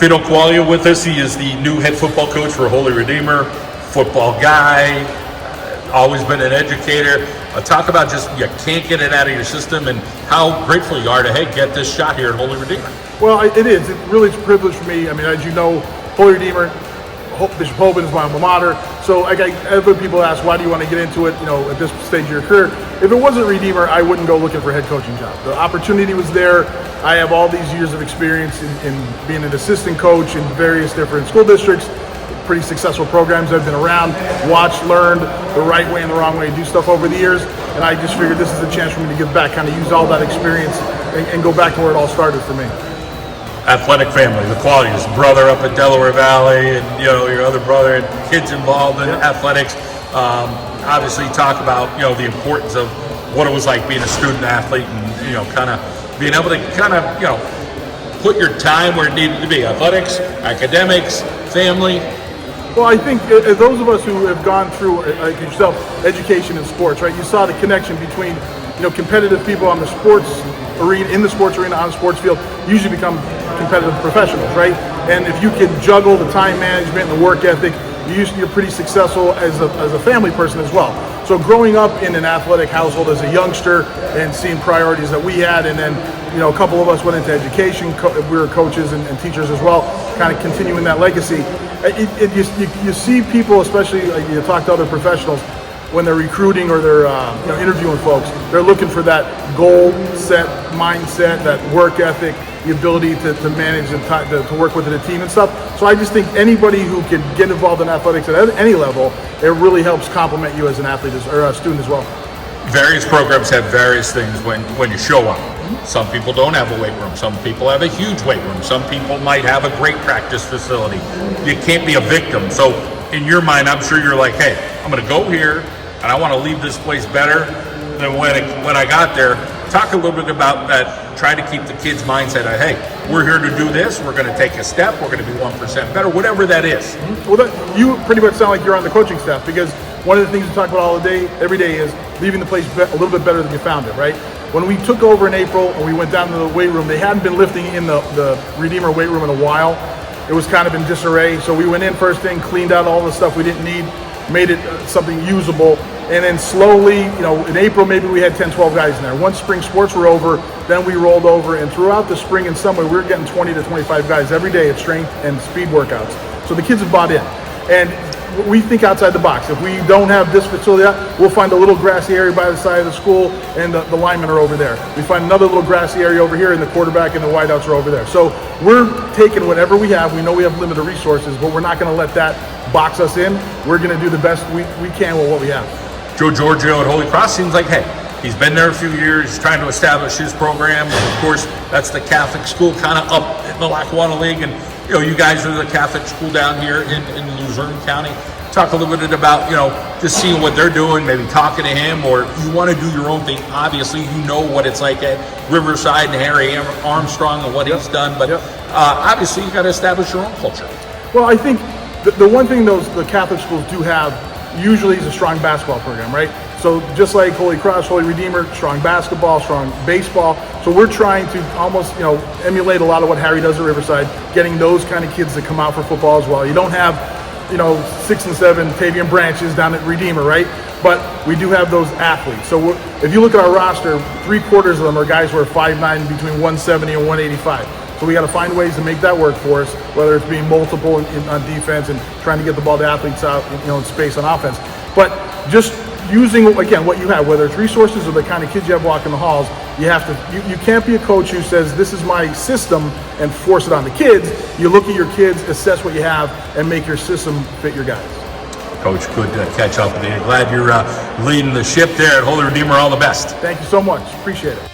Vito Quaglia with us. He is the new head football coach for Holy Redeemer, football guy, always been an educator. Talk about just you can't get it out of your system and how grateful you are to, hey, get this shot here at Holy Redeemer. Well, it is. It really is a privilege for me. I mean, as you know, Holy Redeemer, Bishop Hoban is my alma mater. So other people ask, why do you want to get into it, at this stage of your career? If it wasn't Redeemer, I wouldn't go looking for a head coaching job. The opportunity was there. I have all these years of experience in being an assistant coach in various different school districts, pretty successful programs I've been around, watched, learned the right way and the wrong way to do stuff over the years. And I just figured this is a chance for me to give back, kind of use all that experience and go back to where it all started for me. Athletic family, the Quaglias, brother up at Delaware Valley, and your other brother and kids involved in athletics. Obviously, talk about the importance of what it was like being a student athlete, and kind of being able to put your time where it needed to be. Athletics, academics, family. Well, I think those of us who have gone through, like yourself, education and sports, right? You saw the connection between competitive people on the sports arena, on the sports field, usually become competitive professionals, right? And if you can juggle the time management and the work ethic, you're pretty successful as a family person as well. So growing up in an athletic household as a youngster and seeing priorities that we had, and then a couple of us went into education. We were coaches and teachers as well, kind of continuing that legacy. You see people, especially you talk to other professionals, when they're recruiting or they're interviewing folks, they're looking for that goal set mindset, that work ethic, the ability to manage and to work within a team and stuff. So I just think anybody who can get involved in athletics at any level, it really helps complement you as an athlete or a student as well. Various programs have various things when you show up. Some people don't have a weight room. Some people have a huge weight room. Some people might have a great practice facility. You can't be a victim. So in your mind, I'm sure you're like, hey, I'm going to go here, and I want to leave this place better than when I got there. Talk a little bit about that. Try to keep the kids' mindset of, hey, we're here to do this. We're going to take a step. We're going to be 1% better, whatever that is. Well, you pretty much sound like you're on the coaching staff, because one of the things we talk about every day is leaving the place a little bit better than you found it, right? When we took over in April and we went down to the weight room, they hadn't been lifting in the Redeemer weight room in a while. It was kind of in disarray. So we went in first thing, cleaned out all the stuff we didn't need, made it something usable. And then slowly, in April, maybe we had 10, 12 guys in there. Once spring sports were over, then we rolled over. And throughout the spring and summer, we were getting 20 to 25 guys every day at strength and speed workouts. So the kids have bought in. And we think outside the box. If we don't have this facility, we'll find a little grassy area by the side of the school, and the linemen are over there. We find another little grassy area over here, and the quarterback and the wideouts are over there. So we're taking whatever we have. We know we have limited resources, but we're not going to let that box us in. We're going to do the best we can with what we have. Joe Giorgio at Holy Cross seems like, hey, he's been there a few years, trying to establish his program. And of course, that's the Catholic school kind of up in the Lackawanna League. And, you guys are the Catholic school down here in Luzerne County. Talk a little bit about, just seeing what they're doing, maybe talking to him, or you want to do your own thing. Obviously, you know what it's like at Riverside and Harry Armstrong and what he's done. But obviously, you got to establish your own culture. Well, I think the one thing the Catholic schools do have usually is a strong basketball program, right? So just like Holy Cross, Holy Redeemer, strong basketball, strong baseball. So we're trying to almost, emulate a lot of what Harry does at Riverside, getting those kind of kids to come out for football as well. You don't have, 6 and 7 Tavian branches down at Redeemer, right? But we do have those athletes. So if you look at our roster, 3/4 of them are guys who are 5'9", between 170 and 185. So we got to find ways to make that work for us, whether it's being multiple on defense and trying to get the ball to athletes out, in space on offense. But just using, again, what you have, whether it's resources or the kind of kids you have walking the halls, you can't be a coach who says, this is my system, and force it on the kids. You look at your kids, assess what you have, and make your system fit your guys. Coach, good to catch up with you. Glad you're leading the ship there at Holy Redeemer. All the best. Thank you so much. Appreciate it.